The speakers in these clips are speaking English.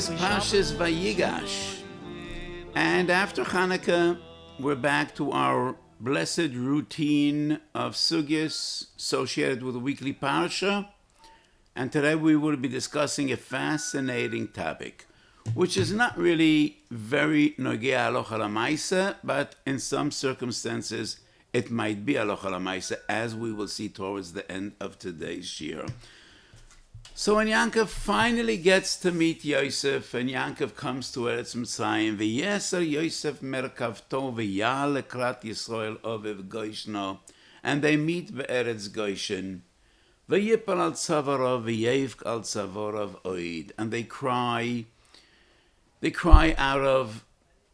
is Parshas Vayigash. And after Hanukkah, we're back to our blessed routine of sugyas associated with the weekly parsha. And today we will be discussing a fascinating topic, which is not really very nogea aloha lamaisa, but in some circumstances it might be aloha lamaisa, as we will see towards the end of today's shiur. So when Yaakov finally gets to meet Yosef, and Yaakov comes to Eretz Mitzrayim, v'yeser Yosef merkavto v'yal lekrat Yisrael ovev Goshno, and they meet be'eretz Goshen, v'yipal al tzavarav v'yevk al tzavarav oid, and they cry out of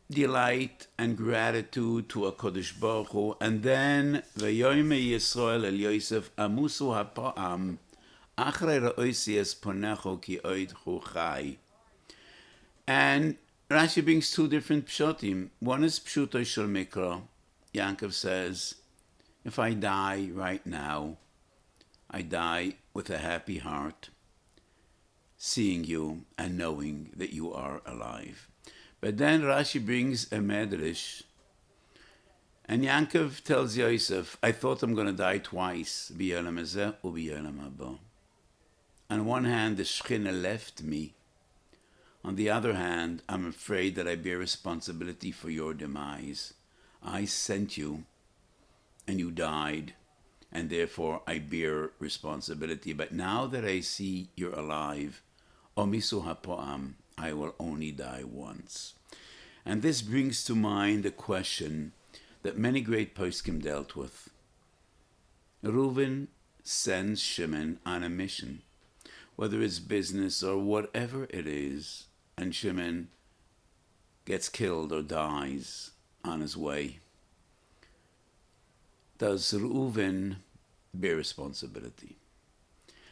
delight and gratitude to HaKadosh Baruch Hu, and then v'yoyme Yisrael el Yosef amusu ha'pa'am, and Rashi brings two different pshatim. One is pshuto shel mikra. Yaakov says, if I die right now, I die with a happy heart, seeing you and knowing that you are alive. But then Rashi brings a medrash, and Yaakov tells Yosef, I thought I'm going to die twice, b'yolam hazeh u'b'yolam haba. On one hand, the Shekhinah left me. On the other hand, I'm afraid that I bear responsibility for your demise. I sent you, and you died, and therefore I bear responsibility. But now that I see you're alive, omisu hapoam, I will only die once. And this brings to mind a question that many great poskim dealt with. Reuven sends Shimon on a mission, whether it's business or whatever it is, and Shimon gets killed or dies on his way. Does Reuven bear responsibility?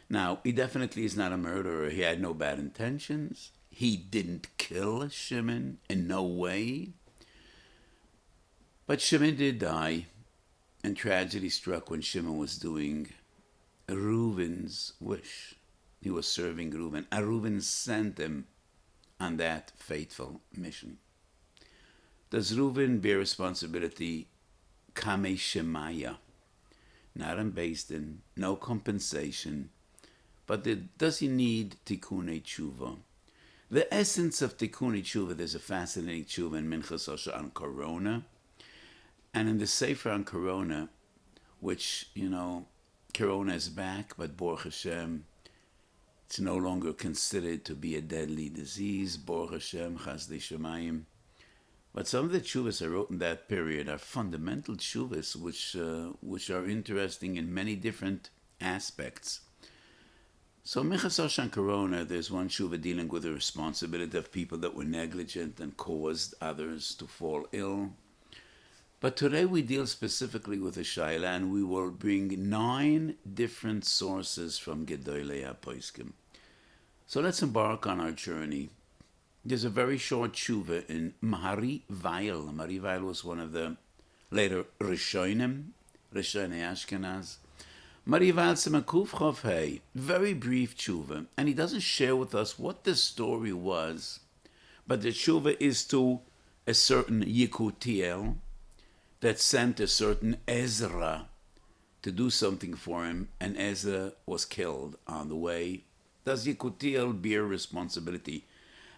Now, he definitely is not a murderer. He had no bad intentions. He didn't kill Shimon in no way. But Shimon did die, and tragedy struck when Shimon was doing Reuven's wish. He was serving Reuven, and Reuven sent him on that fateful mission. Does Reuven bear responsibility? Kame Shemaya, not in Beis Din, no compensation, but does he need Tikkunei Tshuva? The essence of Tikkunei Tshuva, there's a fascinating Tshuva in Minchas Osher on Corona, and in the Sefer on Corona, which, Corona is back, but Baruch Hashem, it's no longer considered to be a deadly disease, Baruch Hashem, Chazdei Shemayim. But some of the tshuvas I wrote in that period are fundamental tshuvas, which are interesting in many different aspects. So, Minchas Osher Corona, there's one tshuva dealing with the responsibility of people that were negligent and caused others to fall ill. But today we deal specifically with the Shaila, and we will bring 9 different sources from Gedolei HaPoskim. So let's embark on our journey. There's a very short tshuva in Mahari Vail. Mahari Vail was one of the later Rishonim Ashkenaz. Mahari Vail Semakuf Chof Hei, very brief tshuva, and he doesn't share with us what the story was, but the tshuva is to a certain Yekutiel that sent a certain Ezra to do something for him, and Ezra was killed on the way. Does Yekutiel bear responsibility?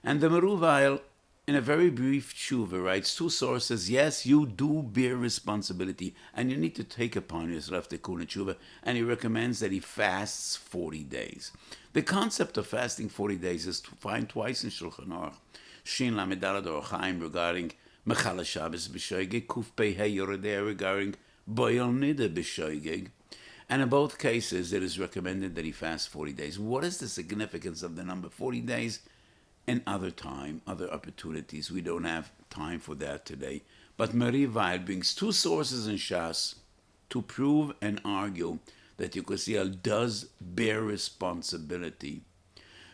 And the Meruvail, in a very brief tshuva, writes 2 sources. Yes, you do bear responsibility, and you need to take upon yourself the Tikkunei Tshuva, and he recommends that he fasts 40 days. The concept of fasting 40 days is found twice in Shulchan Aruch, Shin Lamed Daled Orach Chaim regarding Mechal Shabbos b'Shoigeg, Kuf Pei Hey Yoredei regarding Boyal Nida b'Shoigeg. And in both cases, it is recommended that he fast 40 days. What is the significance of the number 40 days? In other time, other opportunities, we don't have time for that today. But Mahari Vail brings 2 sources in Shas to prove and argue that Yekutiel does bear responsibility,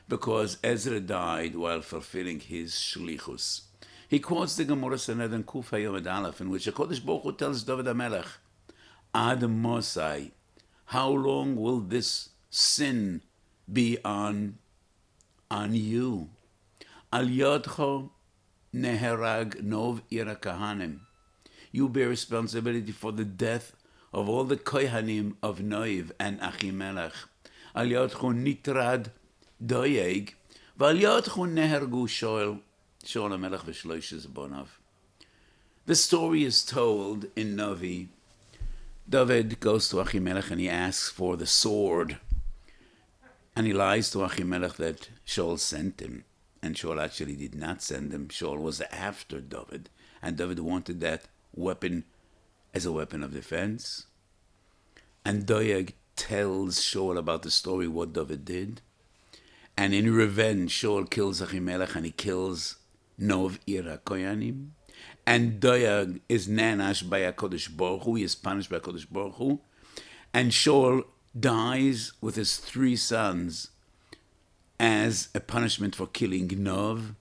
because Ezra died while fulfilling his shlichus. He quotes the Gemara Sanhedrin Kuf Hayom Aleph, in which HaKadosh Baruch Hu tells David HaMelech, Ad Mosai, how long will this sin be on you? Al yodcho neherag nov ira kahanim. You bear responsibility for the death of all the kohanim of Noiv and Achimelech. Al yodcho nitrad doyeg, v'al yodcho nehergu Shaul HaMelech v'shloishes bonav. The story is told in Novi. David goes to Achimelech and he asks for the sword. And he lies to Achimelech that Shaul sent him. And Shaul actually did not send him. Shaul was after David. And David wanted that weapon as a weapon of defense. And Doeg tells Shaul about the story, what David did. And in revenge, Shaul kills Achimelech and he kills Nov Ira Koyanim. And Doeg is nanash by HaKadosh Baruch Hu. He is punished by HaKadosh Baruch Hu. And Shaul dies with his 3 sons as a punishment for killing Nov.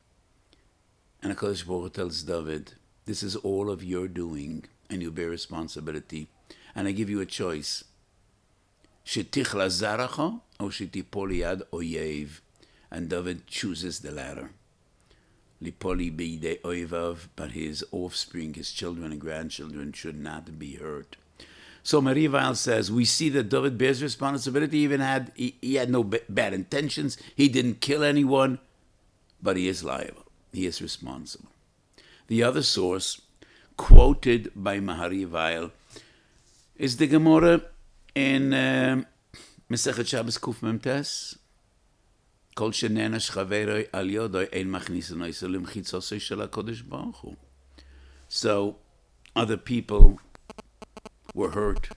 And HaKadosh Baruch Hu tells David, this is all of your doing, and you bear responsibility. And I give you a choice. Shetichla zaracha or shetipol yad oyev. And David chooses the latter. Lipoli beide oivav, but his offspring, his children and grandchildren should not be hurt. So Marie Weil says, we see that David bears responsibility. He had no bad intentions. He didn't kill anyone, but he is liable. He is responsible. The other source, quoted by Marie Weil, is the Gemara in Masechet Shabbos Kuf Memtes. Kol shenenash chaveroi al yodoi ein machnisan oiseh lemchitzosei shel HaKadosh Baruch Hu. So, other people were hurt.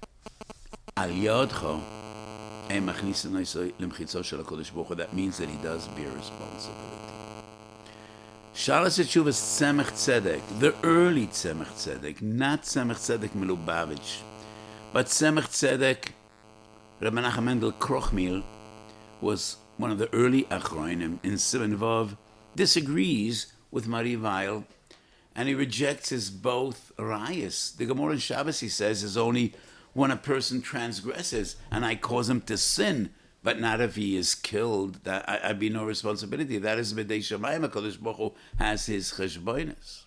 Al yodcho ein machnisan oiseh lemchitzosei shel HaKadosh Baruch Hu. That means that he does bear responsibility. Shalas Teshuvas Tzemach Tzedek, the early Tzemach Tzedek, not Tzemach Tzedek Milubavitch, but Tzemach Tzedek, Reb Menachem Mendel Krochmil, was one of the early Achronim in Siman Vav, disagrees with Marie Weil, and he rejects his both rayas. The Gemara in Shabbos, he says, is only when a person transgresses, and I cause him to sin, but not if he is killed. That I be no responsibility. That is B'dei Shamayim. HaKadosh Baruch Hu has his cheshbonos.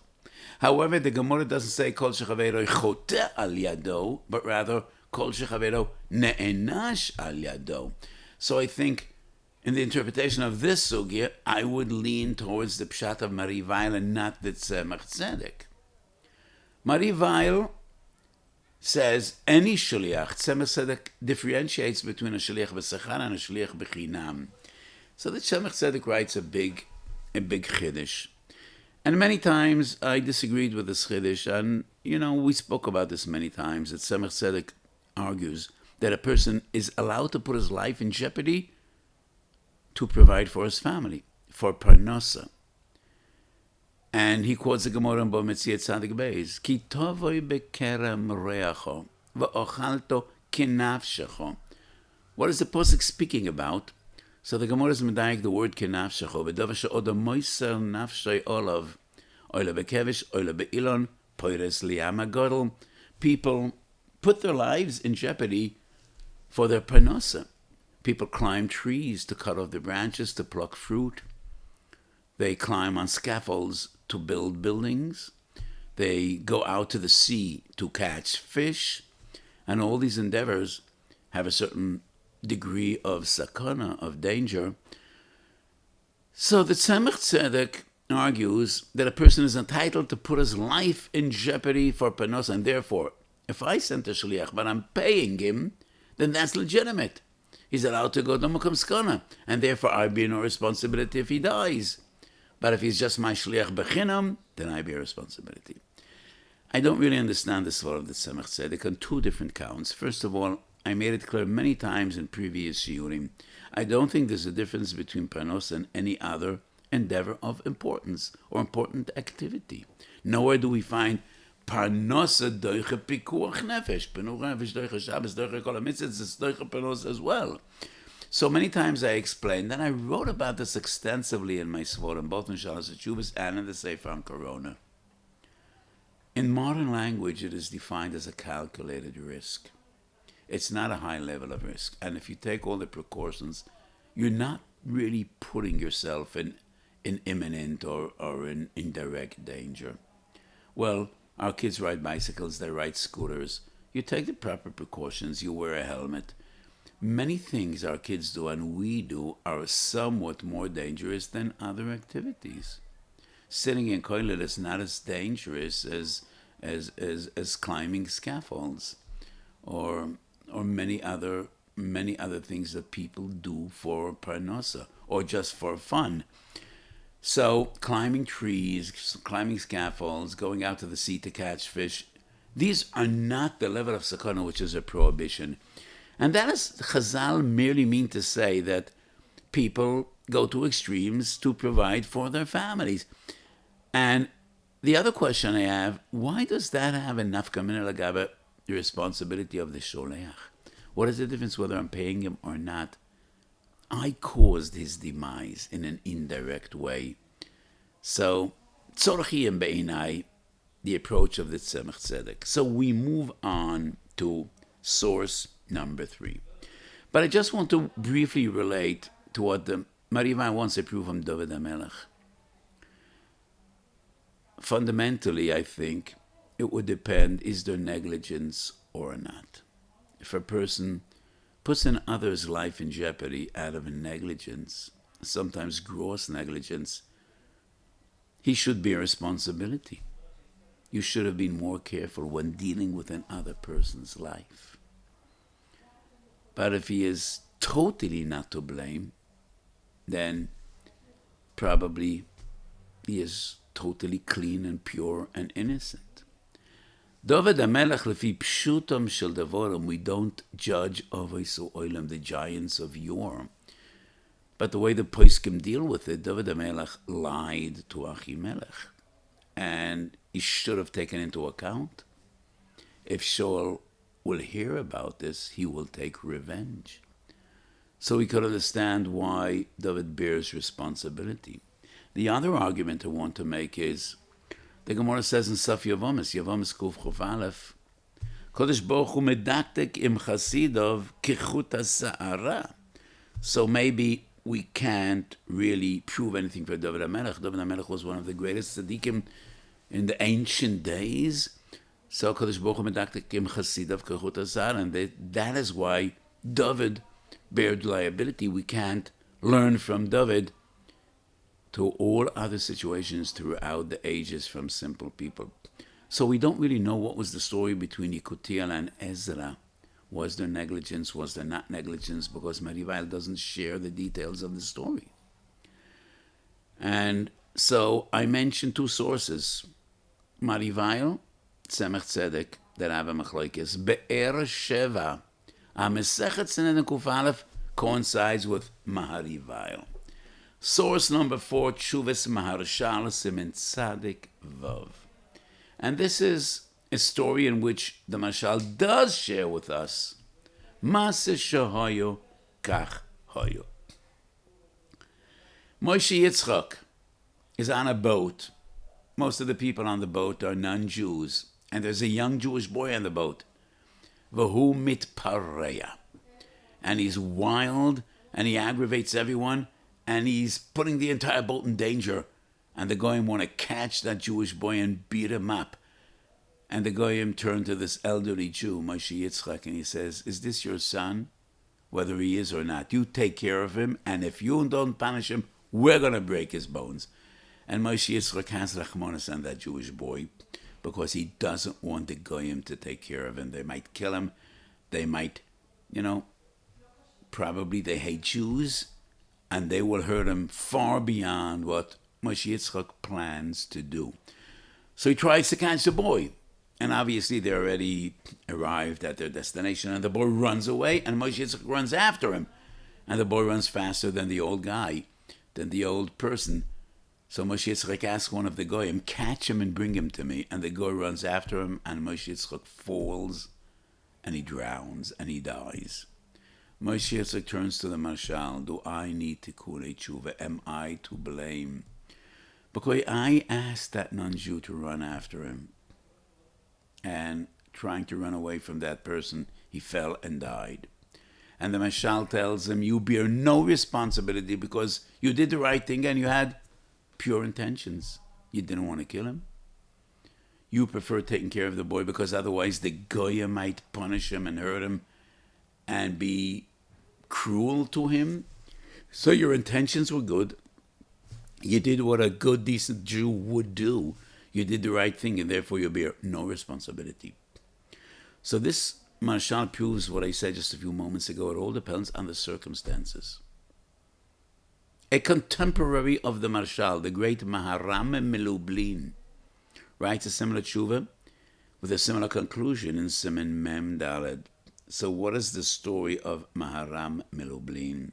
However, the Gemara doesn't say Kol Shechaveroi Choteh Al Yado, but rather Kol Shechaveroi Ne'enash Al Yado. So I think in the interpretation of this sugya, I would lean towards the pshat of Marie Weil and not the Tzemach Tzedek. Marie Weil says any shliach, Tzemach Tzedek differentiates between a shliach b'sechar and a shliach b'chinam. So the Tzemach Tzedek writes a big chiddush. And many times I disagreed with this chiddush, and we spoke about this many times, that Tzemach Tzedek argues that a person is allowed to put his life in jeopardy to provide for his family, for parnasa. And he quotes the Gemara in Bo Metziat Tzadik Beis, Ki tovoi bekerem reacho, v'ochalto kinafshecho. What is the posuk speaking about? So the Gemara is medayik the word kinafshecho, v'davar she'oda moiser nafshei olav, oila bekevish, oila be'ilon, poires liyama godel. People put their lives in jeopardy for their parnasa. People climb trees to cut off the branches to pluck fruit. They climb on scaffolds to build buildings. They go out to the sea to catch fish. And all these endeavors have a certain degree of sakana, of danger. So the Tzemach Tzedek argues that a person is entitled to put his life in jeopardy for panos, and therefore, if I sent a shliach, but I'm paying him, then that's legitimate. He's allowed to go to Mukom Skana, and therefore I bear no responsibility if he dies. But if he's just my shliach bechinam, then I bear responsibility. I don't really understand the svar of the Tzemach Tzedek on 2 different counts. First of all, I made it clear many times in previous shiurim, I don't think there's a difference between panos and any other endeavor of importance or important activity. Nowhere do we find parnosa doiche pikuach nefesh. Penuch nefesh doiche Shabbos doiche kol ha-mitzvot is doiche panos as well. So many times I explained, and I wrote about this extensively in my Svarim, both in Shalas Teshuvos and in the Sefer on Corona. In modern language, it is defined as a calculated risk. It's not a high level of risk. And if you take all the precautions, you're not really putting yourself in in imminent or in indirect danger. Well, our kids ride bicycles, they ride scooters. You take the proper precautions, you wear a helmet. Many things our kids do and we do are somewhat more dangerous than other activities. Sitting in toilet is not as dangerous as climbing scaffolds or many other things that people do for parnasa or just for fun. So climbing trees, climbing scaffolds, going out to the sea to catch fish, these are not the level of sakana which is a prohibition. And that is, Chazal merely mean to say that people go to extremes to provide for their families. And the other question I have, why does that have enough kamina lagava the responsibility of the sholeach? What is the difference whether I'm paying him or not? I caused his demise in an indirect way. So, tzorchiyim be'inai, the approach of the Tzemach Tzedek. So we move on to source number 3. But I just want to briefly relate to what the Marivan wants to prove from David HaMelech. Fundamentally, I think it would depend, is there negligence or not? If a person puts an other's life in jeopardy out of negligence, sometimes gross negligence, he should bear responsibility. You should have been more careful when dealing with another person's life. But if he is totally not to blame, then probably he is totally clean and pure and innocent. David HaMelech lefi pshutam shel devorim, we don't judge Avos Olam, the giants of yore. But the way the poskim deal with it, David HaMelech lied to Achimelech. And he should have taken into account. If Shaul will hear about this, he will take revenge. So we could understand why David bears responsibility. The other argument I want to make is, the Gemara says in Saf Yavamis Kuf Chuf Aleph, Kodesh Baruch Hu medaktek im chasidov kichut ha'sa'ara. So maybe we can't really prove anything for David HaMelech. David HaMelech was one of the greatest tzaddikim in the ancient days. So Kodesh Baruch Hu medaktek im chasidov kichut ha'sa'ara. And that is why David bared liability. We can't learn from David to all other situations throughout the ages from simple people. So we don't really know what was the story between Yekutiel and Ezra. Was there negligence? Was there not negligence? Because Marivail doesn't share the details of the story. And so I mentioned 2 sources. Marivail, Tzemach Tzedek, the Rava Machlokes. Be'er Sheva, HaMesechet Sinan Kuf Aleph, coincides with Maharivail. Source number 4, Tshuvas Maharshal Siman Tzadik Vav. And this is a story in which the Mashal does share with us Mase Shahoyo Kach Hoyo. Moshe Yitzchak is on a boat. Most of the people on the boat are non-Jews. And there's a young Jewish boy on the boat. Vahu mitpareya. And he's wild and he aggravates everyone. And he's putting the entire boat in danger. And the Goyim want to catch that Jewish boy and beat him up. And the Goyim turn to this elderly Jew, Moshe Yitzchak, and he says, is this your son? Whether he is or not. You take care of him, and if you don't punish him, we're going to break his bones. And Moshe Yitzchak has rachmanis on that Jewish boy because he doesn't want the Goyim to take care of him. They might kill him. They might, probably they hate Jews. And they will hurt him far beyond what Moshe Yitzchak plans to do. So he tries to catch the boy. And obviously they already arrived at their destination. And the boy runs away, and Moshe Yitzchak runs after him. And the boy runs faster than the old guy, than the old person. So Moshe Yitzchak asks one of the Goyim, catch him and bring him to me. And the Goy runs after him, and Moshe Yitzchak falls, and he drowns, and he dies. Moshe Yitzchak turns to the Mashal, do I need to tikkun tshuva? Am I to blame? Because I asked that non-Jew to run after him. And trying to run away from that person, he fell and died. And the Mashal tells him, you bear no responsibility because you did the right thing and you had pure intentions. You didn't want to kill him. You prefer taking care of the boy because otherwise the Goya might punish him and hurt him and be cruel to him. So your intentions were good. You did what a good, decent Jew would do. You did the right thing, and therefore you bear no responsibility. So this Marshal proves what I said just a few moments ago. It all depends on the circumstances. A contemporary of the Marshal, the great Maharam Milublin, writes a similar tshuva with a similar conclusion in Siman Mem Daled. So what is the story of Maharam Milublin?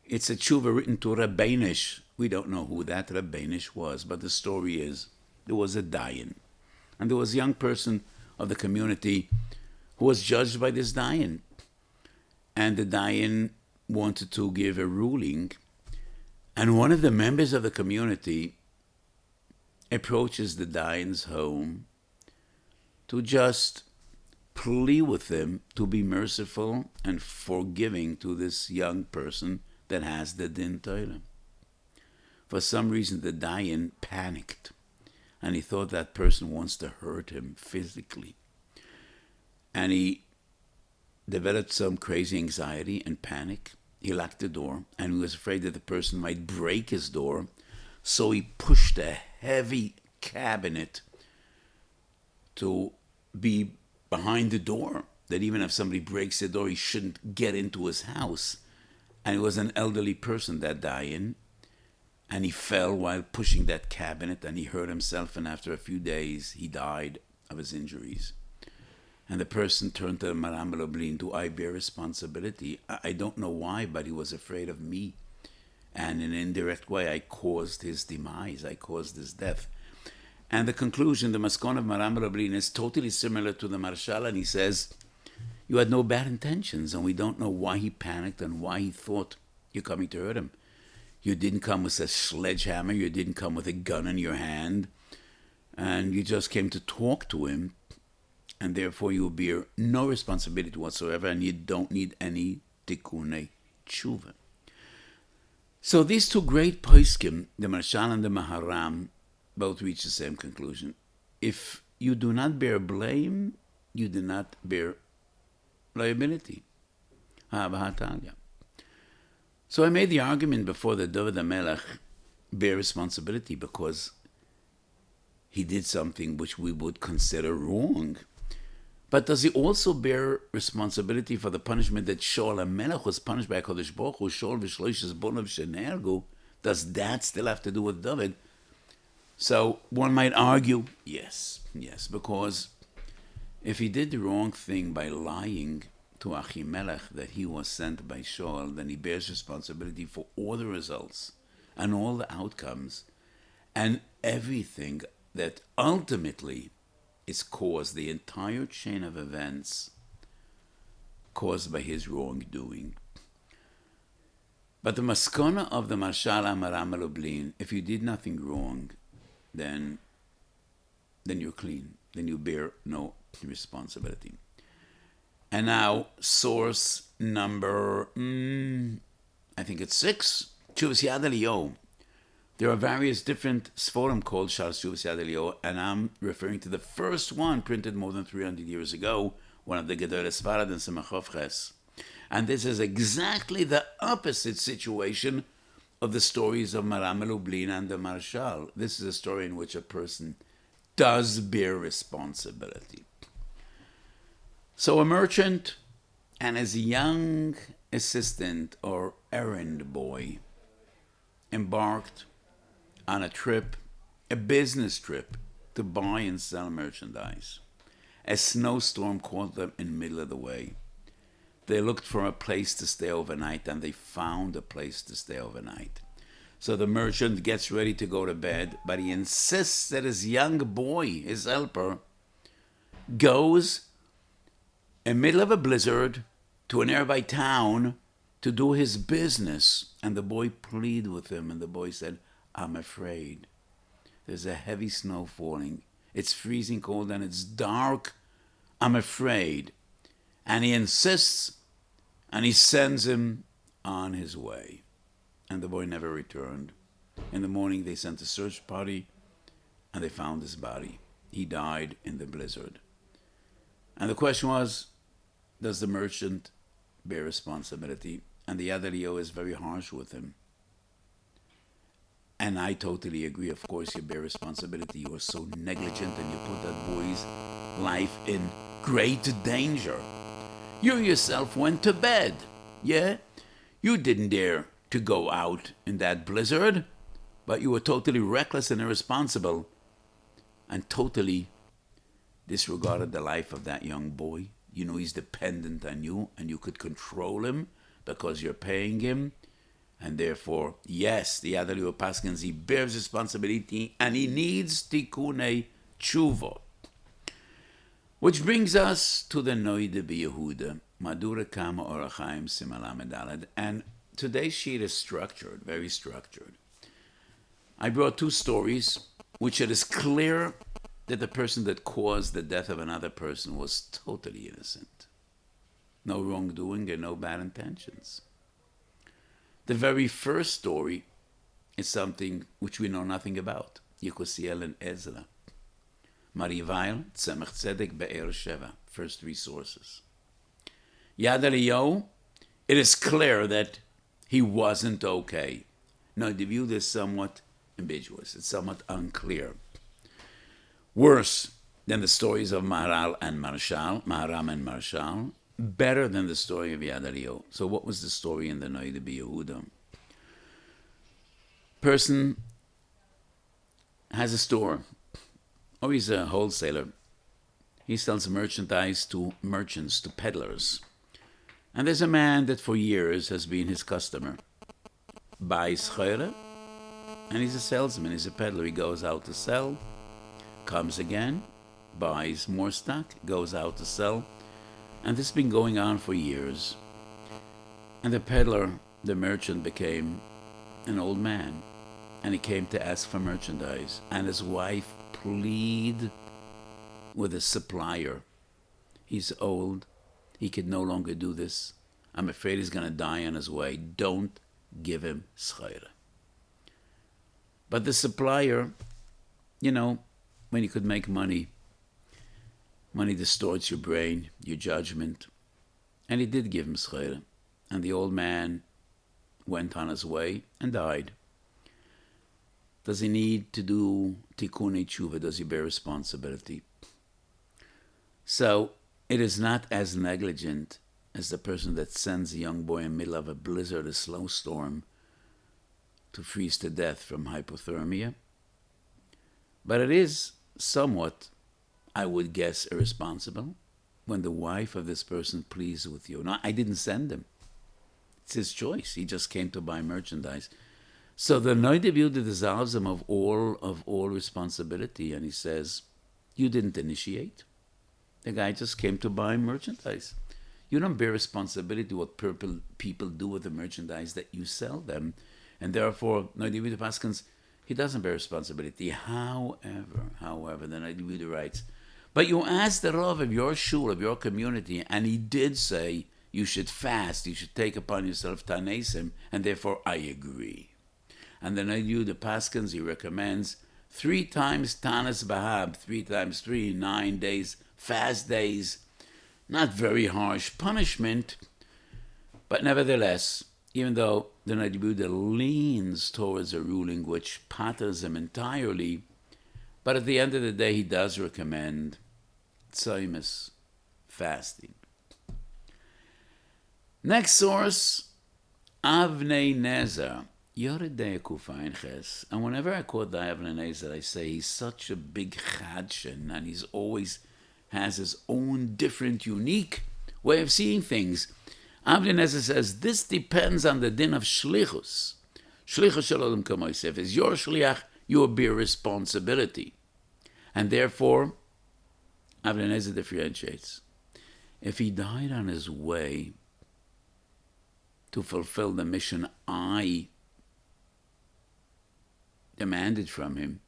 It's a tshuva written to Rabbeinish. We don't know who that Rabbeinish was, but the story is there was a dayan, and there was a young person of the community who was judged by this dayan. And the dayan wanted to give a ruling, and one of the members of the community approaches the dayan's home to just plea with him to be merciful and forgiving to this young person that has the din Torah. For some reason, the dayan panicked, and he thought that person wants to hurt him physically. And he developed some crazy anxiety and panic. He locked the door, and he was afraid that the person might break his door. So he pushed a heavy cabinet to be behind the door, that even if somebody breaks the door, he shouldn't get into his house. And he was an elderly person, that dayan, and he fell while pushing that cabinet, and he hurt himself, and after a few days, he died of his injuries. And the person turned to Maharam Milublin, do I bear responsibility? I don't know why, but he was afraid of me. And in an indirect way, I caused his demise. I caused his death. And the conclusion, the maskon of Maharam Milublin, is totally similar to the Marshal, and he says, you had no bad intentions, and we don't know why he panicked and why he thought you're coming to hurt him. You didn't come with a sledgehammer, you didn't come with a gun in your hand, and you just came to talk to him, and therefore you bear no responsibility whatsoever, and you don't need any tikkunei tshuva. So these two great poskim, the Marshal and the Maharam, both reach the same conclusion. If you do not bear blame, you do not bear liability. So I made the argument before that David HaMelech bear responsibility because he did something which we would consider wrong. But does he also bear responsibility for the punishment that Shaul HaMelech was punished by HaKadosh Baruch Hu, Shaul v'shloishes bonav shenergu? Does that still have to do with David? So one might argue, yes, because if he did the wrong thing by lying to Achimelech that he was sent by Shaul, then he bears responsibility for all the results and all the outcomes and everything that ultimately is caused, the entire chain of events caused by his wrongdoing. But the maskana of the Marshal Maharam Milublin, if you did nothing wrong, then you're clean. Then you bear no responsibility. And now, source number, I think it's 6, Tshuvas Yad Eliyahu. There are various different sforim called Shal Tshuvas Yad Eliyahu, and I'm referring to the first one printed more than 300 years ago, one of the Gedolei Sfarad and Simachov Ches. And this is exactly the opposite situation of the stories of Maharam Milublin and the Marshal. This is a story in which a person does bear responsibility. So a merchant and his young assistant or errand boy embarked on a trip, a business trip, to buy and sell merchandise. A snowstorm caught them in the middle of the way. They looked for a place to stay overnight, and they found a place to stay overnight. So the merchant gets ready to go to bed, but he insists that his young boy, his helper, goes in the middle of a blizzard to a nearby town to do his business. And the boy pleaded with him, and the boy said, I'm afraid. There's a heavy snow falling. It's freezing cold and it's dark. I'm afraid. And he insists, and he sends him on his way. And the boy never returned. In the morning, they sent a search party, and they found his body. He died in the blizzard. And the question was, does the merchant bear responsibility? And the Adalio is very harsh with him. And I totally agree. Of course, you bear responsibility. You are so negligent, and you put that boy's life in great danger. You yourself went to bed, yeah? You didn't dare to go out in that blizzard, but you were totally reckless and irresponsible and totally disregarded the life of that young boy. You know he's dependent on you, and you could control him because you're paying him. And therefore, yes, the Adalio Paskins, he bears responsibility, and he needs tikkune tshuva. Which brings us to the Noide B'Yehuda, Madura Kama Orachaim Simala Medalad. And today's sheet is structured, very structured. I brought two stories, which it is clear that the person that caused the death of another person was totally innocent. No wrongdoing and no bad intentions. The very first story is something which we know nothing about. Yekosiel and Ezra. Marivail, Tzemach Tzedek, Be'er Sheva. First three sources. Yad Eliyahu, it is clear that he wasn't okay. Now, the view is somewhat ambiguous. It's somewhat unclear. Worse than the stories of Maharam and Marshal. Better than the story of Yad Eliyahu. So what was the story in the Noide B'Yehuda? Person has a store, or he's a wholesaler. He sells merchandise to merchants, to peddlers. And there's a man that for years has been his customer. Buys chayre, and he's a salesman, he's a peddler. He goes out to sell, comes again, buys more stock, goes out to sell. And this has been going on for years. And the peddler, the merchant, became an old man. And he came to ask for merchandise. And his wife pleaded with the supplier. He's old. He could no longer do this. I'm afraid he's going to die on his way. Don't give him schayre. But the supplier, you know, when he could make money, money distorts your brain, your judgment. And he did give him schayre. And the old man went on his way and died. Does he need to do tikkun tshuva? Does he bear responsibility? So it is not as negligent as the person that sends a young boy in the middle of a blizzard, a snowstorm, to freeze to death from hypothermia. But it is somewhat, I would guess, irresponsible when the wife of this person pleads with you. No, I didn't send him. It's his choice. He just came to buy merchandise. So the Noide B'Yehuda dissolves him of all responsibility, and he says, you didn't initiate. The guy just came to buy merchandise. You don't bear responsibility what people do with the merchandise that you sell them. And therefore, Noide B'Yehuda Paskins, he doesn't bear responsibility. However, the Noide B'Yehuda writes, but you asked the Rav of your shul, of your community, and he did say you should fast, you should take upon yourself tanesim, and therefore I agree. And then I do the Paskins, he recommends 3 times Tanas Bahab, 3 times 3, 9 days, fast days. Not very harsh punishment, but nevertheless, even though the Noide B'Yehuda leans towards a ruling which patters him entirely, but at the end of the day, he does recommend tzaimus, fasting. Next source, Avnei Nezer. And whenever I quote the Avnei Nezer, I say he's such a big chadshin, and he's always has his own different, unique way of seeing things. Avnei Nezer says, this depends on the din of shlichus. Shlichus shel Olam Kamoisef is your shliach, you bear responsibility. And therefore, Avnei Nezer differentiates. If he died on his way to fulfill the mission I demanded from him,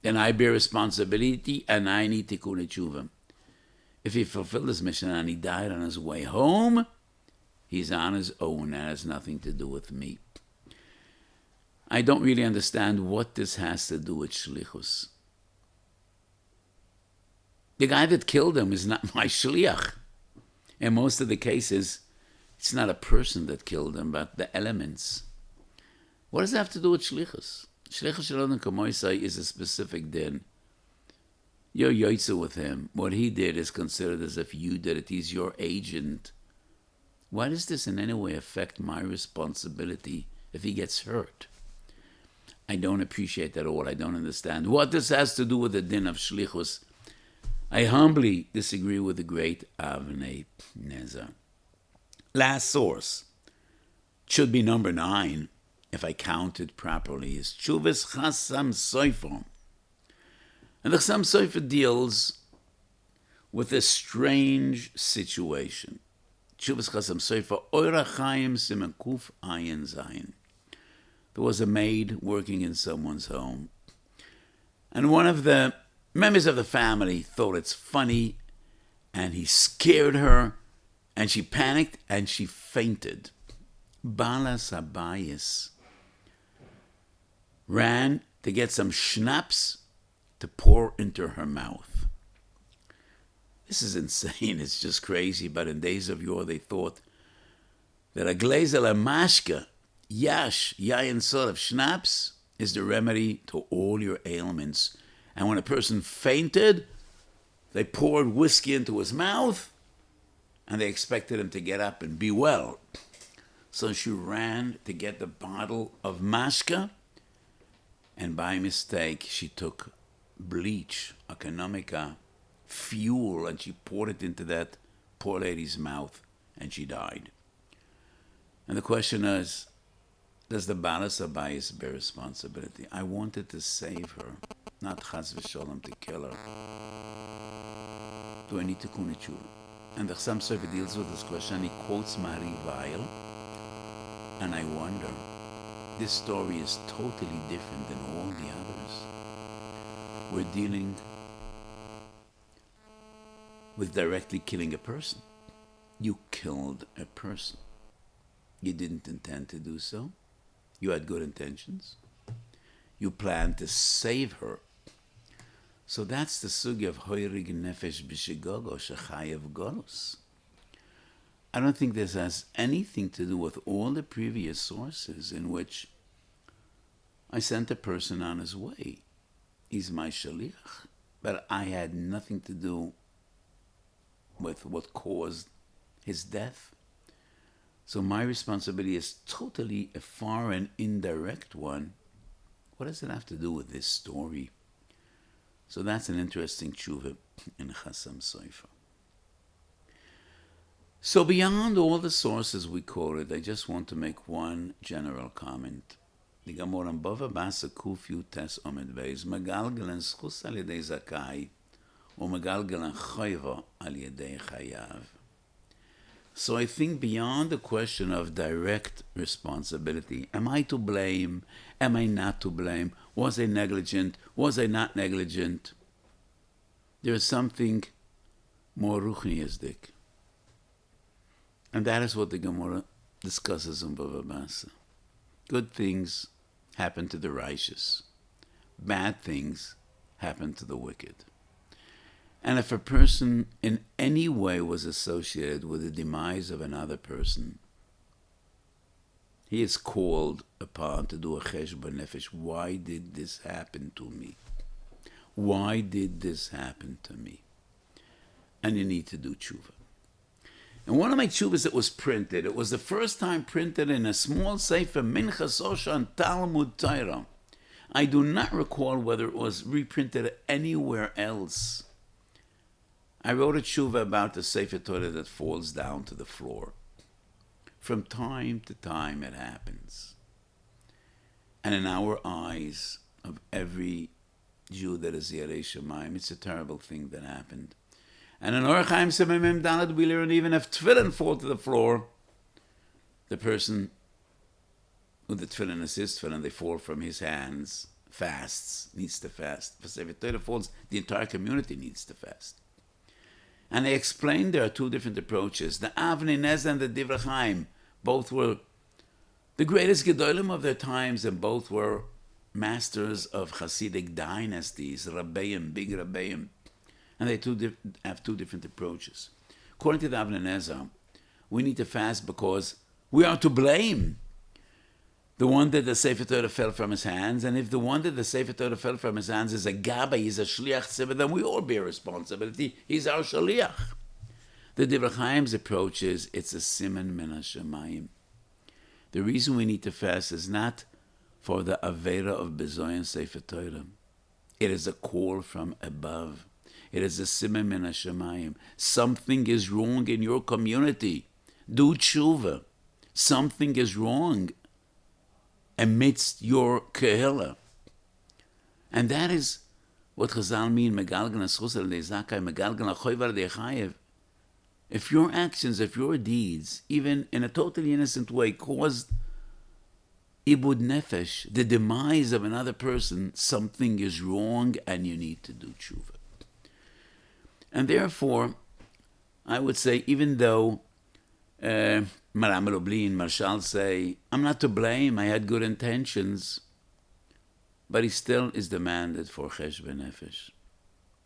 then I bear responsibility and I need tikkun tshuva. If he fulfilled his mission and he died on his way home, he's on his own and has nothing to do with me. I don't really understand what this has to do with shlichus. The guy that killed him is not my shliach. In most of the cases, it's not a person that killed him, but the elements. What does that have to do with shlichus? Shlichus Shalom Kamoisai is a specific din. You're yoitza with him. What he did is considered as if you did it. He's your agent. Why does this in any way affect my responsibility if he gets hurt? I don't appreciate that at all. I don't understand what this has to do with the din of shlichus. I humbly disagree with the great Avnei Nezer. Last source should be number 9, if I counted properly, is Tshuvas Chassam Sofer. And the Chassam Sofer deals with a strange situation. Tshuvas Chassam Sofer, Oira Chaim Simen Kuf Ayin Zayin. There was a maid working in someone's home, and one of the members of the family thought it's funny, and he scared her, and she panicked, and she fainted. Balas Abayis ran to get some schnapps to pour into her mouth. This is insane. It's just crazy. But in days of yore, they thought that a glazel mashka, yash, yayin sort of schnapps, is the remedy to all your ailments. And when a person fainted, they poured whiskey into his mouth, and they expected him to get up and be well. So she ran to get the bottle of mashka, and by mistake, she took bleach, economica, fuel, and she poured it into that poor lady's mouth, and she died. And the question is, does the Balas Abayis bear responsibility? I wanted to save her, not chas v'sholem to kill her. Do I need to kunichu? And the Chassam Sofer deals with this question. He quotes Mari Weil, and I wonder, this story is totally different than all the others. We're dealing with directly killing a person. You killed a person. You didn't intend to do so. You had good intentions. You planned to save her. So that's the sugi of hoirig nefesh b'shigogo shechayev golos. I don't think this has anything to do with all the previous sources in which I sent a person on his way. He's my shaliach, but I had nothing to do with what caused his death. So my responsibility is totally a far and indirect one. What does it have to do with this story? So that's an interesting tshuva in Chassam Sofer. So beyond all the sources we quoted, I just want to make one general comment. The Gemara in Bava Basa Kuf Yud Tes Omed Beis Megalgelen Schus al Yedei Zakai uMegalgelen Chayva al Yedei Chayav. So I think beyond the question of direct responsibility, am I to blame? Am I not to blame? Was I negligent? Was I not negligent? There is something more ruchniistic. And that is what the Gemara discusses in Bava Basa. Good things happen to the righteous. Bad things happen to the wicked. And if a person in any way was associated with the demise of another person, he is called upon to do a cheshbon nefesh. Why did this happen to me? Why did this happen to me? And you need to do tshuva. And one of my tshuvas that was printed, it was the first time printed in a small sefer, Minchas Oshan Talmud Torah. I do not recall whether it was reprinted anywhere else. I wrote a tshuva about the sefer Torah that falls down to the floor. From time to time it happens. And in our eyes of every Jew that is Yerei Shamayim, it's a terrible thing that happened. And in Orach Chaim Sememem Dalad we learn even if tefillin fall to the floor, the person with the tefillin is his tefillin, they fall from his hands, fasts, needs to fast. If Sefer Torah falls, the entire community needs to fast. And they explained there are two different approaches. The Avnei Nezer and the Divrei Chaim, both were The greatest Gedolim of their times, and both were masters of Hasidic dynasties, Rabbeim, big Rabbeim, and they have two different approaches. According to the Avnei Nezer, we need to fast because we are to blame the one that the Sefer Torah fell from his hands, and if the one that the Sefer Torah fell from his hands is a Gaba, he's a Shliach Tzibah, then we all bear responsibility. He's our Shaliach. The Divrei Chaim's approach is, it's a Siman Min HaShamayim. The reason we need to fast is not for the Avera of Bezoyan Sefer Torah. It is a call from above. It is a Siman Min HaShamayim. Something is wrong in your community. Do tshuva. Something is wrong amidst your kehillah. And that is what Chazal mean, Megalgan HaSchus al Zakai, Megalgan HaChoyv al Chayev. If your actions, if your deeds, even in a totally innocent way, caused ibud nefesh, the demise of another person, something is wrong and you need to do tshuva. And therefore, I would say, even though Maram Lublin, Marshal say, I'm not to blame, I had good intentions, but he still is demanded for cheshbon nefesh.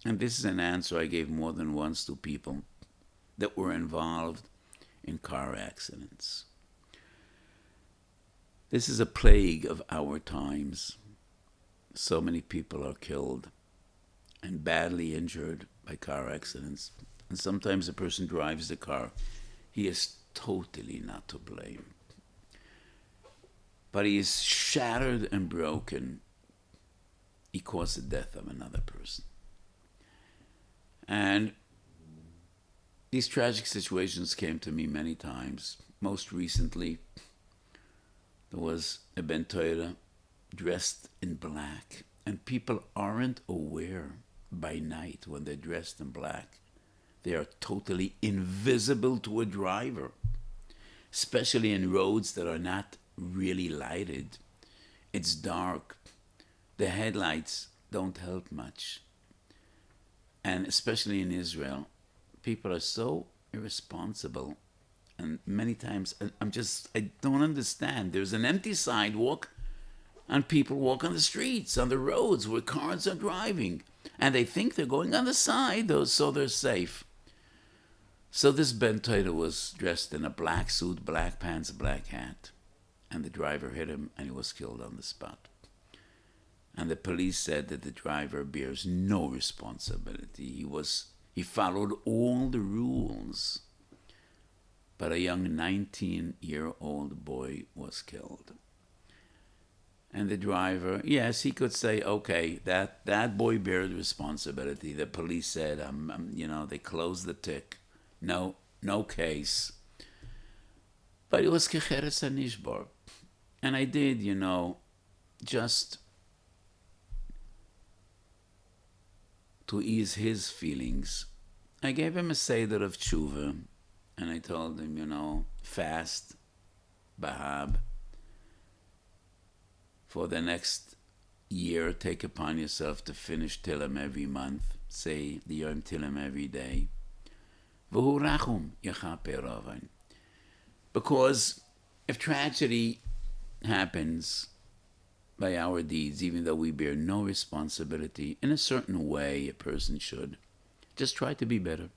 And this is an answer I gave more than once to people that were involved in car accidents. This is a plague of our times. So many people are killed and badly injured by car accidents. And sometimes a person drives the car. He is totally not to blame. But he is shattered and broken. He caused the death of another person. And these tragic situations came to me many times. Most recently, there was a Ben Torah dressed in black. And people aren't aware by night when they're dressed in black. They are totally invisible to a driver, especially in roads that are not really lighted. It's dark. The headlights don't help much. And especially in Israel, people are so irresponsible. And many times, I don't understand. There's an empty sidewalk, and people walk on the streets, on the roads where cars are driving. And they think they're going on the side, so they're safe. So this Ben Torah was dressed in a black suit, black pants, black hat. And the driver hit him, and he was killed on the spot. And the police said that the driver bears no responsibility. He followed all the rules. But a young 19-year-old boy was killed. And the driver, yes, he could say, okay, that boy bears responsibility. The police said, they closed the tick. No case. But it was kecheres hanishbar. And I did, just to ease his feelings, I gave him a seder of tshuva, and I told him, fast, bahab. For the next year, take upon yourself to finish Tillim every month. Say the Yom Tillim every day. V'hu rachum yachaper ravan. Because if tragedy happens by our deeds, even though we bear no responsibility, in a certain way a person should just try to be better.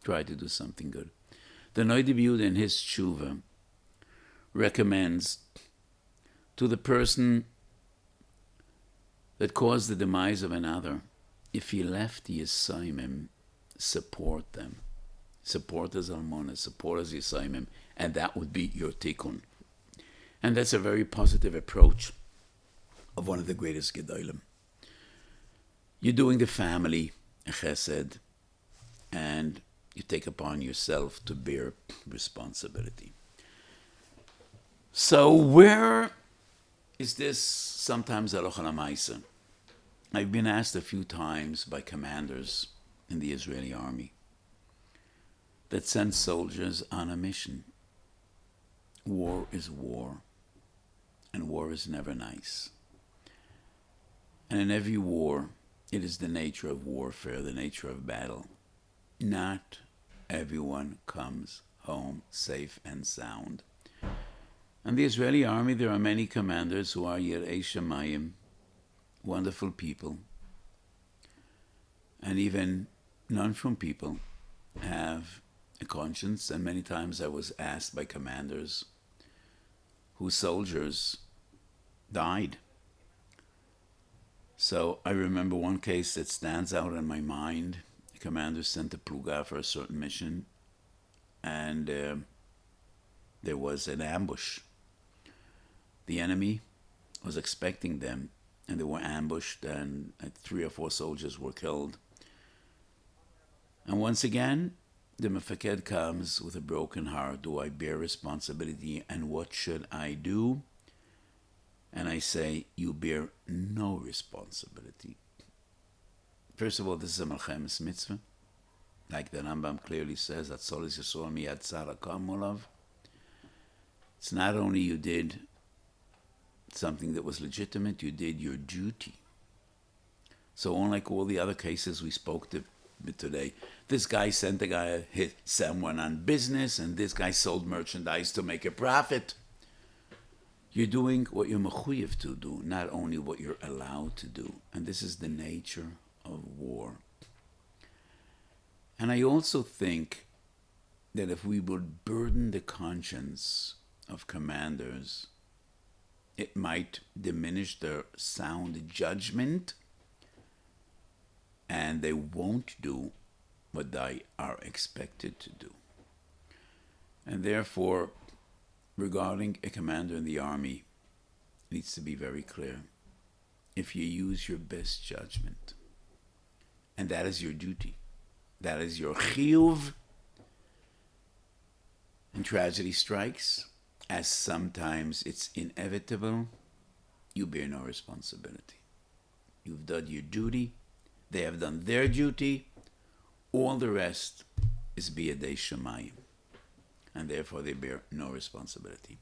Try to do something good. The Noida B'Yehuda in his tshuva recommends to the person that caused the demise of another, if he left Yisayimim, support them. Support as Almona, support as Yisayimim, and that would be your tikkun. And that's a very positive approach of one of the greatest Gedolim. You're doing the family a chesed, and you take upon yourself to bear responsibility. So where is this sometimes halacha l'maisa? I've been asked a few times by commanders in the Israeli army that send soldiers on a mission. War is war, and war is never nice. And in every war, it is the nature of warfare, the nature of battle. Not everyone comes home safe and sound. In the Israeli army, there are many commanders who are Yirei Shamayim, wonderful people, and even non-from people have a conscience. And many times I was asked by commanders whose soldiers died. So I remember one case that stands out in my mind. The commander sent a pluga for a certain mission, and there was an ambush. The enemy was expecting them, and they were ambushed, and 3 or 4 soldiers were killed. And once again, the Mefaked comes with a broken heart. Do I bear responsibility, and what should I do? And I say, you bear no responsibility. First of all, this is a Melchemes mitzvah. Like the Rambam clearly says, that Solis Yisrael miyad tzara kamolav. It's not only you did something that was legitimate, you did your duty. So unlike all the other cases we spoke to today, this guy sent a guy, hit someone on business, and this guy sold merchandise to make a profit. You're doing what you're mechuyev to do, not only what you're allowed to do. And this is the nature of war. And I also think that if we would burden the conscience of commanders, it might diminish their sound judgment, and they won't do what they are expected to do. And therefore, regarding a commander in the army, it needs to be very clear. If you use your best judgment, and that is your duty, that is your chiyuv, and tragedy strikes, as sometimes it's inevitable, you bear no responsibility. You've done your duty, they have done their duty, all the rest is biyadei shamayim, and therefore they bear no responsibility.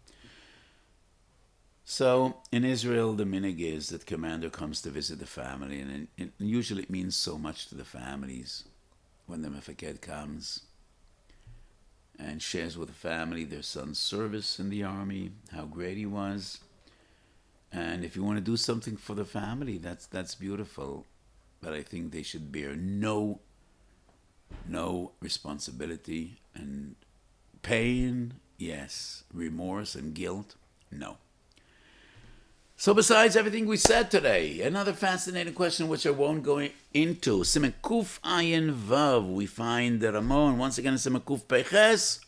So in Israel, the minhag is that commander comes to visit the family, and usually it means so much to the families when the mefaked comes and shares with the family their son's service in the army, how great he was. And if you want to do something for the family, that's beautiful. But I think they should bear no responsibility. And pain, yes. Remorse and guilt, no. So besides everything we said today, another fascinating question which I won't go into. Siman Kuf Ayin Vav, we find the Ramon, once again in Siman Kuf Peches,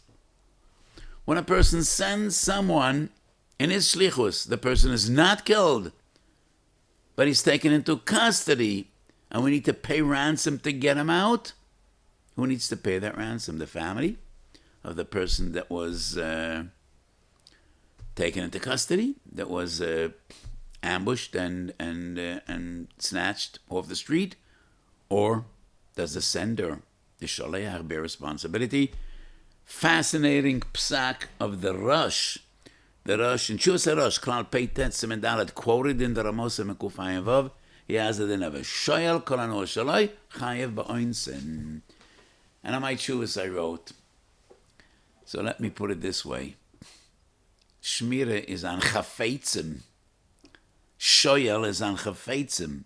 when a person sends someone in his shlichus, the person is not killed, but he's taken into custody, and we need to pay ransom to get him out. Who needs to pay that ransom? The family of the person that was taken into custody, that was ambushed and snatched off the street? Or does the sender, the shaleach, bear responsibility? Fascinating psak of the Rosh. The Rosh, in Shus Rosh, Klal Peitet Siman Dalet, quoted in the Ramos Mekuf Ayin Vav, he has it in a shoyel kol hanor shaloi chayev ba'oinsen. And on my Shus I wrote, so let me put it this way. Shmira is on chafetzim. Shoyel is on chafetzim.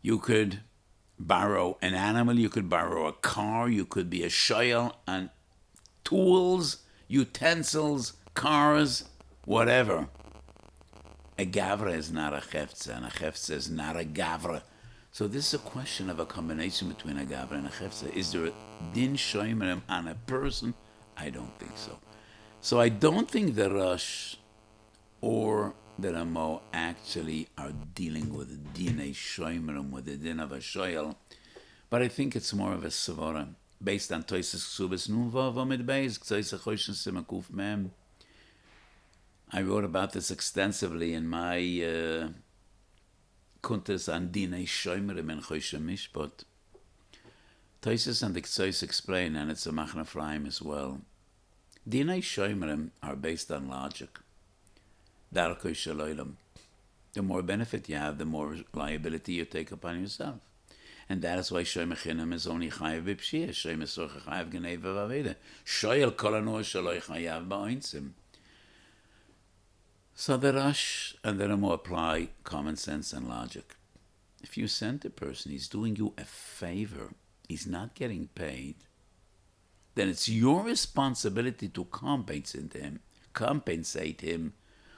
You could borrow an animal, you could borrow a car, you could be a shoyel on tools, utensils, cars, whatever. A gavra is not a chefza, and a chefza is not a gavra. So this is a question of a combination between a gavra and a chefza. Is there a din shoymerim on a person? I don't think so. So I don't think the Rosh or the Ramo actually are dealing with the dinei shoymerim, with the din of a shoyel, but I think it's more of a savora based on Toises Ksubas Nun Vav Amid Beis Ktsaisa Choshen Siman Kuf Mem. I wrote about this extensively in my kuntas on dinei shoymerim and Choshen Mishpat. Toises and the Ktsaisa explain, and it's a Machna Ephraim as well. Dinei shoymerim are based on logic. Darkei shaloilam. The more benefit you have, the more liability you take upon yourself. And that is why shoy mechinam is only chayav b'pshiyah. Shoy mesorcha chayav geneva v'aveda. Shoyel kol hanor shaloi chayav ba'oinsim. So the Rosh and the Ramo apply common sense and logic. If you send a person, he's doing you a favor, he's not getting paid, then it's your responsibility to compensate him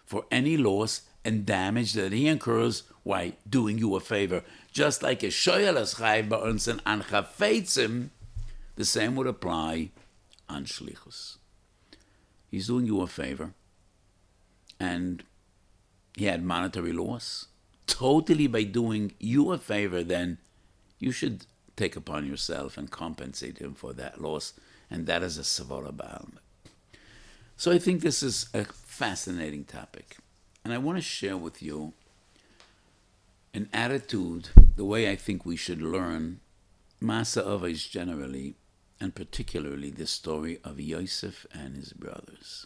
for any loss and damage that he incurs while doing you a favor. Just like a shoyal is chayv ba'onsen an chafetzim, the same would apply on shlichus. He's doing you a favor, and he had monetary loss. Totally by doing you a favor, then you should take upon yourself and compensate him for that loss, and that is a savara ba'alma. So I think this is a fascinating topic, and I want to share with you an attitude, the way I think we should learn Masa Avos generally, and particularly the story of Yosef and his brothers.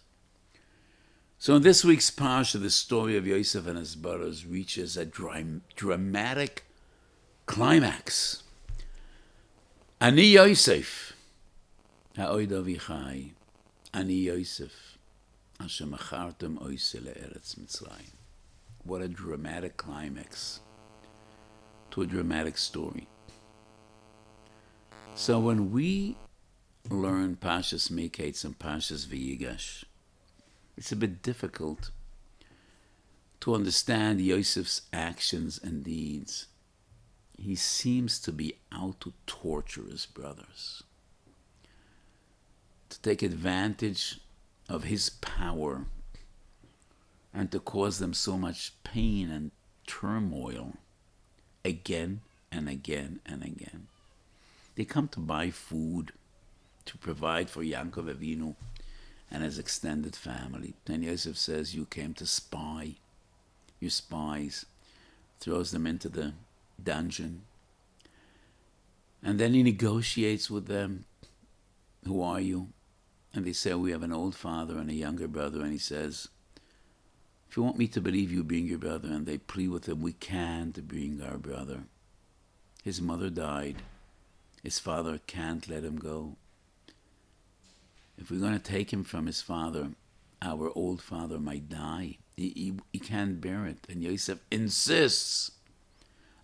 So in this week's parsha, the story of Yosef and his brothers reaches a dramatic climax. Ani Yosef, ha'oid avichai, Ani Yosef, asher machartem oise le'eretz Mitzrayim. What a dramatic climax to a dramatic story. So when we learn Pashas Miketz and Pashas V'yigash, it's a bit difficult to understand Yosef's actions and deeds. He seems to be out to torture his brothers, to take advantage of his power and to cause them so much pain and turmoil again and again and again. They come to buy food to provide for Yaakov Avinu and his extended family. Then Yosef says, you came to spy. You spies. Throws them into the dungeon. And then he negotiates with them. Who are you? And they say, we have an old father and a younger brother. And he says, if you want me to believe you, bring your brother. And they plead with him, we can't bring our brother. His mother died. His father can't let him go. If we're going to take him from his father, our old father might die. He can't bear it. And Yosef insists.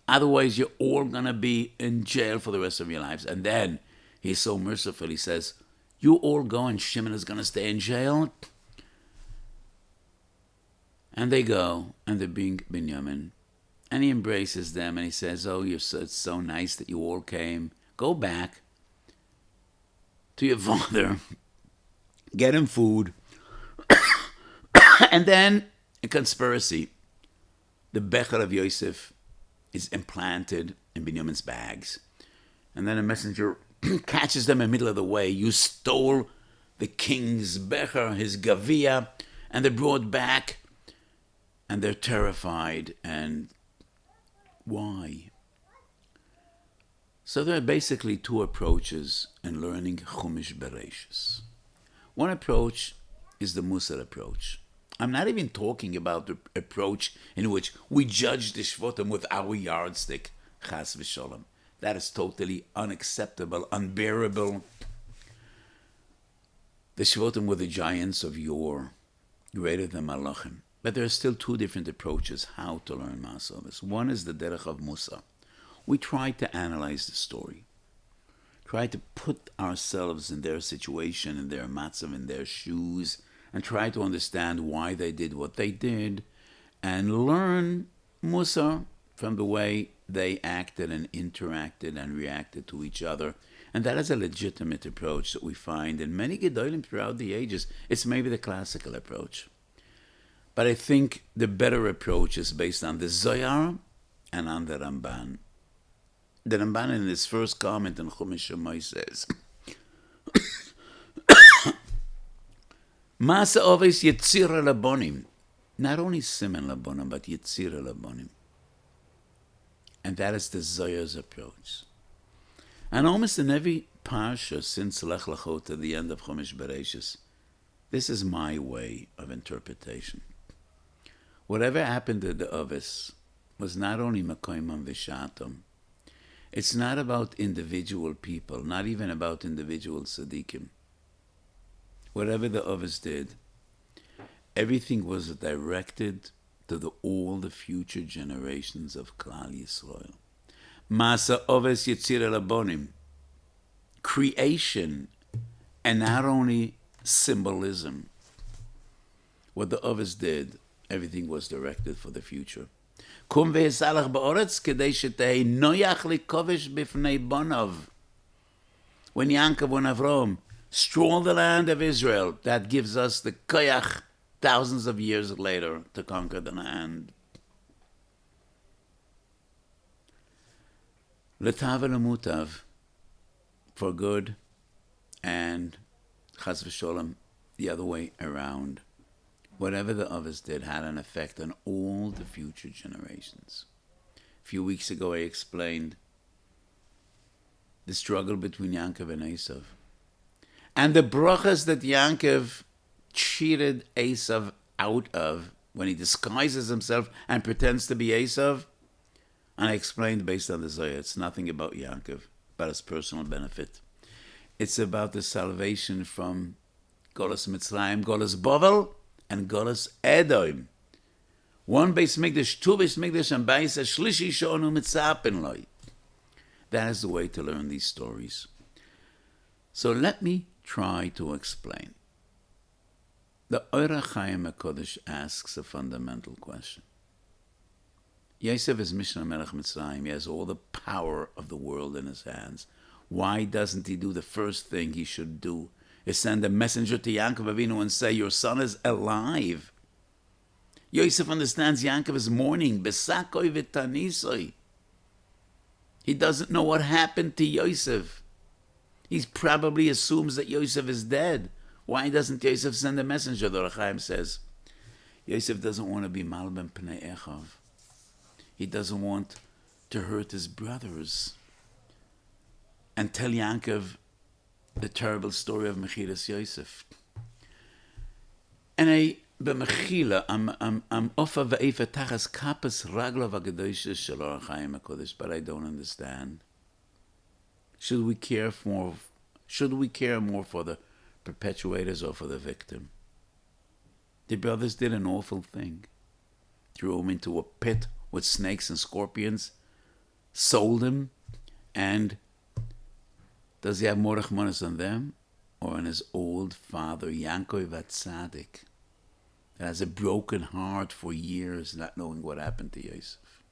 Otherwise, you're all going to be in jail for the rest of your lives. And then he's so merciful. He says, you all go and Shimon is going to stay in jail. And they go, and they bring Binyamin. And he embraces them, and he says, oh, it's so nice that you all came. Go back to your father. Get him food. And then, a conspiracy. The Becher of Yosef is implanted in Binyamin's bags. And then a messenger catches them in the middle of the way. You stole the king's Becher, his Gavia, and they're brought back. And they're terrified. And why? So there are basically two approaches in learning Chumash Bereshis. One approach is the Musar approach. I'm not even talking about the approach in which we judge the Shvotim with our yardstick, Chas v'Sholem. That is totally unacceptable, unbearable. The Shvotim were the giants of yore, greater than Malachim. But there are still two different approaches how to learn Masavos. One is the Derech of Musa. We try to analyze the story. Try to put ourselves in their situation, in their matzav, in their shoes, and try to understand why they did what they did, and learn Musa from the way they acted and interacted and reacted to each other. And that is a legitimate approach that we find in many Gedolim throughout the ages. It's maybe the classical approach. But I think the better approach is based on the Zohar and on the Ramban. The Ramban in his first comment in Chumash Shemai says, Masa Avos Yetzira Labonim. Not only Simen Labonim, but Yetzira Labonim. And that is the Zohar's approach. And almost in every parsha since Lech Lechot to the end of Chumash Bereshis, this is my way of interpretation. Whatever happened to the Avos was not only Makoimam Vishatom. It's not about individual people, not even about individual tzaddikim. Whatever the Avos did, everything was directed to all the future generations of Klal Yisrael. Masa Oves Yitzir Elabonim. Creation, and not only symbolism. What the others did, everything was directed for the future. Kum ve'esalach ba'oretz kedei shetei noyach likovesh b'fnei bonav. When Yaakov and Avram stroll the land of Israel, that gives us the koyach thousands of years later to conquer the land. Letav v'lemutav, for good, and chas v'sholem, the other way around. Whatever the others did had an effect on all the future generations. A few weeks ago I explained the struggle between Yaakov and Esav. And the brachas that Yaakov cheated Esav out of when he disguises himself and pretends to be Esav. And I explained based on the Zohar, it's nothing about Yaakov, about his personal benefit. It's about the salvation from Golas Mitzrayim, Golas Bovel, and Golas Edom. One Beis Mikdash, two Beis Mikdash, and Beis Shlishi Shonu Mitzapin Loi. That is the way to learn these stories. So let me try to explain. The Oira Chaim HaKodesh asks a fundamental question. Yosef is Mishnah Melech Mitzrayim. He has all the power of the world in his hands. Why doesn't he do the first thing he should do? Is send a messenger to Yaakov Avinu and say, your son is alive. Yosef understands Yaakov is mourning. Besakoi v'tanisoi. He doesn't know what happened to Yosef. He probably assumes that Yosef is dead. Why doesn't Yosef send a messenger? The Rechaim says, Yosef doesn't want to be Malbim Pnei Echav. He doesn't want to hurt his brothers and tell Yaakov the terrible story of Mechilas Yosef. And b'Mechila, I'm ofa v'efa tachas kapas raglav ha'kedoshes shel Or HaChaim HaKodesh, but I don't understand. Should we care more for the perpetuators or for the victim? The brothers did an awful thing. Threw him into a pit with snakes and scorpions, sold him, and does he have more rachmanis on them or on his old father, Yaakov HaTzadik, that has a broken heart for years, not knowing what happened to Yosef?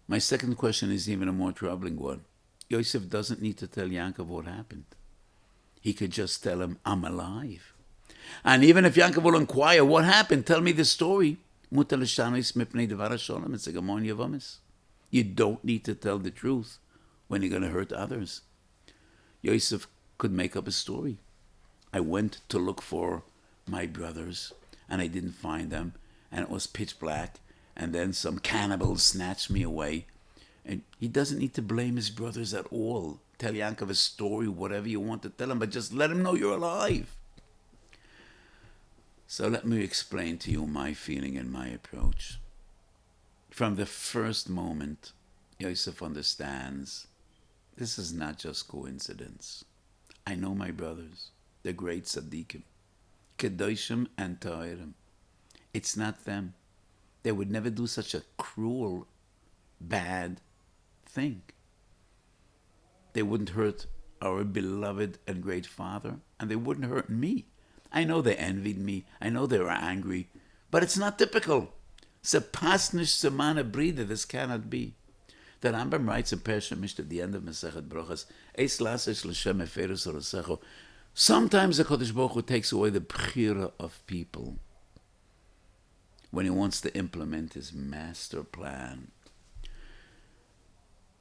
My second question is even a more troubling one. Yosef doesn't need to tell Yaakov what happened. He could just tell him, I'm alive. And even if Yaakov will inquire, what happened? Tell me the story. You don't need to tell the truth when you're going to hurt others. Yosef could make up a story. I went to look for my brothers, and I didn't find them, and it was pitch black, and then some cannibals snatched me away. And he doesn't need to blame his brothers at all. Tell Yaakov a story, whatever you want to tell him, but just let him know you're alive. So let me explain to you my feeling and my approach. From the first moment, Yosef understands this is not just coincidence. I know my brothers, the great tzaddikim, kedoshim and ta'irim. It's not them. They would never do such a cruel, bad thing. They wouldn't hurt our beloved and great father, and they wouldn't hurt me. I know they envied me. I know they were angry. But it's not typical. Sepasnish semana brida, this cannot be. The Rambam writes in Persha Mishnah at the end of Masechet Brochas, Eis lasesh l'shem eferus orasecho. Sometimes the Kodesh Baruch Hu takes away the bchira of people when he wants to implement his master plan.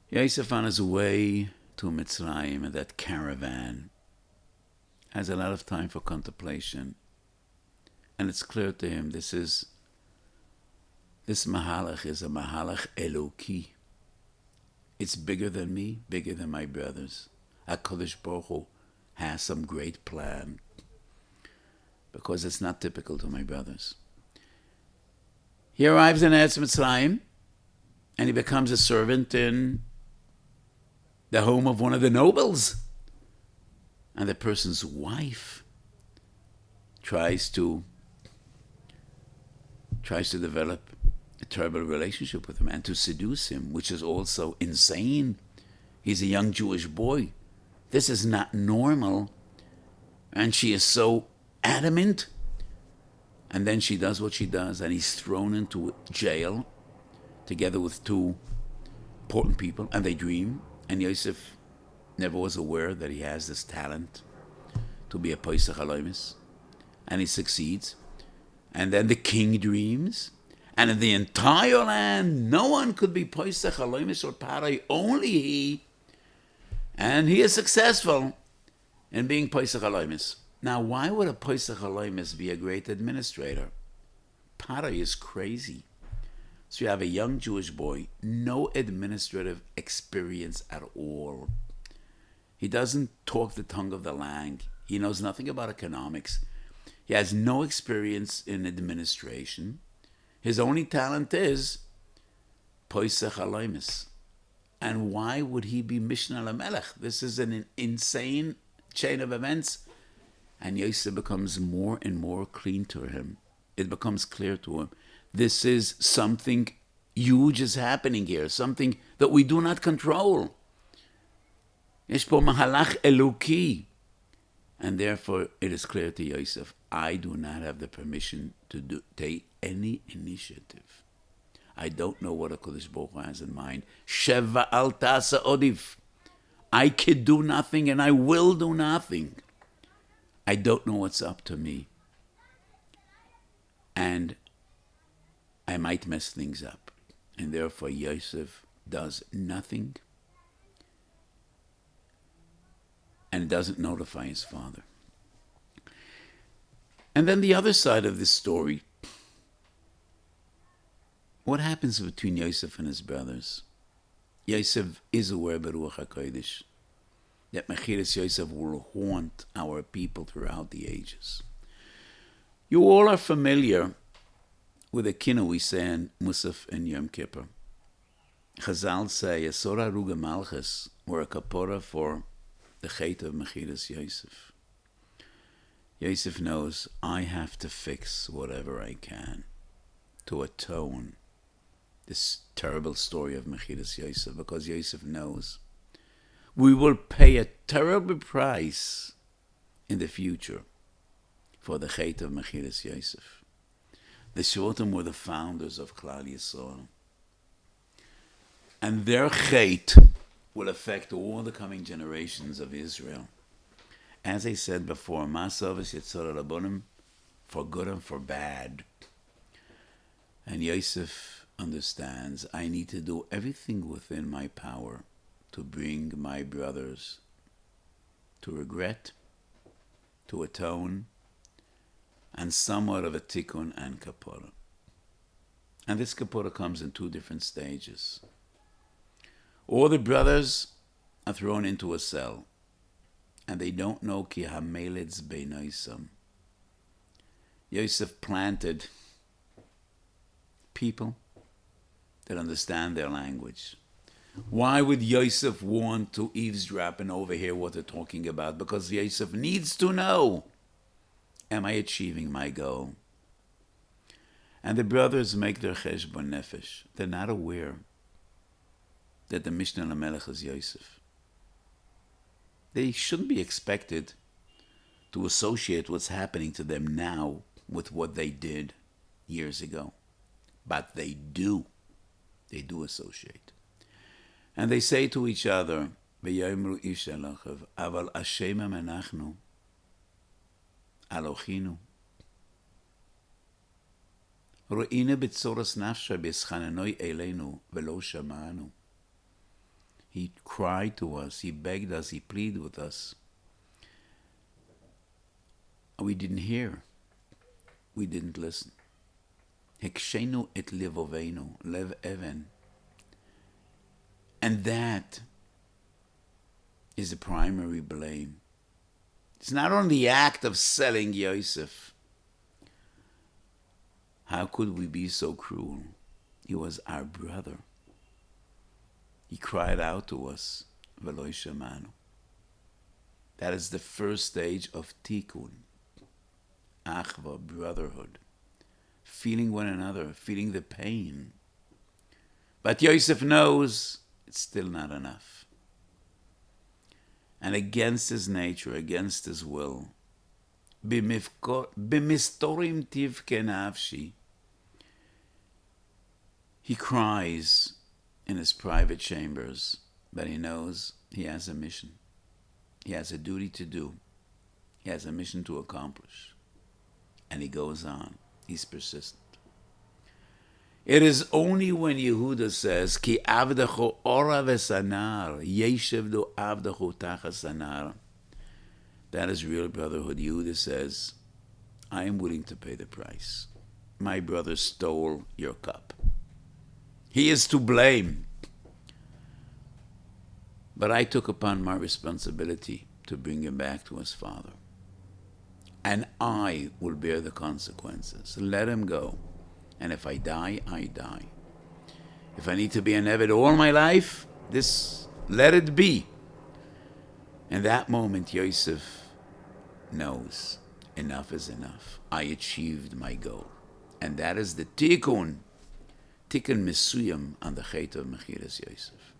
Yosef on his way to Mitzrayim and that caravan has a lot of time for contemplation, and it's clear to him this mahalach is a mahalach Eloki. It's bigger than me, bigger than my brothers. HaKadosh Baruch Hu has some great plan, because it's not typical to my brothers. He arrives in Eretz Mitzrayim, and he becomes a servant in the home of one of the nobles. And the person's wife tries to develop a terrible relationship with him and to seduce him, which is also insane. He's a young Jewish boy. This is not normal. And she is so adamant. And then she does what she does, and he's thrown into jail together with two important people, and they dream. And Yosef never was aware that he has this talent to be a Pesach Haloimis, and he succeeds. And then the king dreams, and in the entire land, no one could be Pesach Haloimis or Parai, only he. And he is successful in being Pesach Haloimis. Now, why would a Pesach Haloimis be a great administrator? Parai is crazy. So you have a young Jewish boy, no administrative experience at all. He doesn't talk the tongue of the land. He knows nothing about economics. He has no experience in administration. His only talent is Pesach Haloimis. And why would he be Mishnah Lamelech? This is an insane chain of events. And Yosef becomes more and more clean to him. It becomes clear to him. This is something huge is happening here. Something that we do not control. Yesh po mahalach eluki. And therefore it is clear to Yosef, I do not have the permission to take any initiative. I don't know what HaKadosh Baruch Hu has in mind. Sheva al tasa odif. I can do nothing and I will do nothing. I don't know what's up to me. And I might mess things up. And therefore Yosef does nothing and doesn't notify his father. And then the other side of this story, what happens between Yosef and his brothers? Yosef is aware by Ruach HaKodesh that Mechiras Yosef will haunt our people throughout the ages. You all are familiar with the kina we say in Musaf and Yom Kippur. Chazal say, Yesora Ruga Malchus were a kapora for the Chet of Mechiras Yosef. Yosef knows, I have to fix whatever I can to atone this terrible story of Mechiras Yosef, because Yosef knows we will pay a terrible price in the future for the Chet of Mechiras Yosef. The Shvatim were the founders of Klal Yisrael. And their Chet will affect all the coming generations of Israel. As I said before, Masavas Yitzhar Rabbonim, for good and for bad. And Yosef understands, I need to do everything within my power to bring my brothers to regret, to atone, and somewhat of a tikkun and kapora. And this kapora comes in two different stages. All the brothers are thrown into a cell, and they don't know ki hamelitz beinoisam. Yosef planted people that understand their language. Why would Yosef want to eavesdrop and overhear what they're talking about? Because Yosef needs to know, am I achieving my goal? And the brothers make their cheshbon nefesh. They're not aware that the Mishnah Lamelech is Yosef. They shouldn't be expected to associate what's happening to them now with what they did years ago. But they do. They do associate. And they say to each other, V'yomru ish elachav, aval Hashem menachnu, alochinu. Ro'ina b'tzoras nafsha b'eschanenoi eleinu, v'lo shamanu. He cried to us, he begged us, he pleaded with us. We didn't hear. We didn't listen. Hekshenu et levovenu, lev even. And that is the primary blame. It's not only the act of selling Yosef. How could we be so cruel? He was our brother. He cried out to us, V'lo shamanu. That is the first stage of tikkun. achva, brotherhood, feeling one another, feeling the pain. But Yosef knows it's still not enough. And against his nature, against his will, b'mistorim tivke nafshi, he cries in his private chambers, but he knows he has a mission. He has a duty to do. He has a mission to accomplish. And he goes on. He's persistent. It is only when Yehuda says, Ki avdecho ora v'sanar, yeshev do avdecho tachas sanar. That is real brotherhood. Yehuda says, I am willing to pay the price. My brother stole your cup. He is to blame. But I took upon my responsibility to bring him back to his father. And I will bear the consequences. Let him go. And if I die, I die. If I need to be an Eved all my life, let it be. In that moment, Yosef knows enough is enough. I achieved my goal. And that is the tikkun mesuyam on the chet of Mechiras Yosef.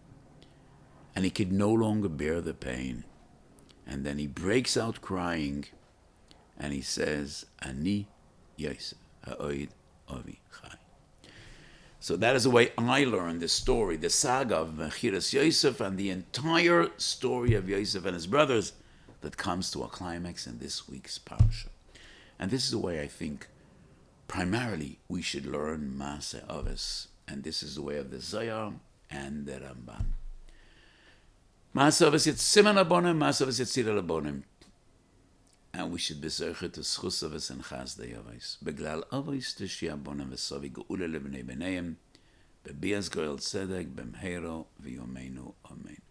And he could no longer bear the pain. And then he breaks out crying, and he says, Ani Yosef, ha'oid avi chai. So that is the way I learned the story, the saga of Mechiras Yosef, and the entire story of Yosef and his brothers that comes to a climax in this week's parsha. And this is the way I think primarily we should learn Maaseh Avos, and this is the way of the Zohar and the Ramban. Maaseh Avos yet siman abonim, Maaseh Avos yet tzira abonim. And we should be zeichet to schus Avos and chasdei Avos. Beglal Avos tishia abonim v'sovi geula lebnei b'neiim, bebias goel tzedek b'mheiro v'yomeinu amen.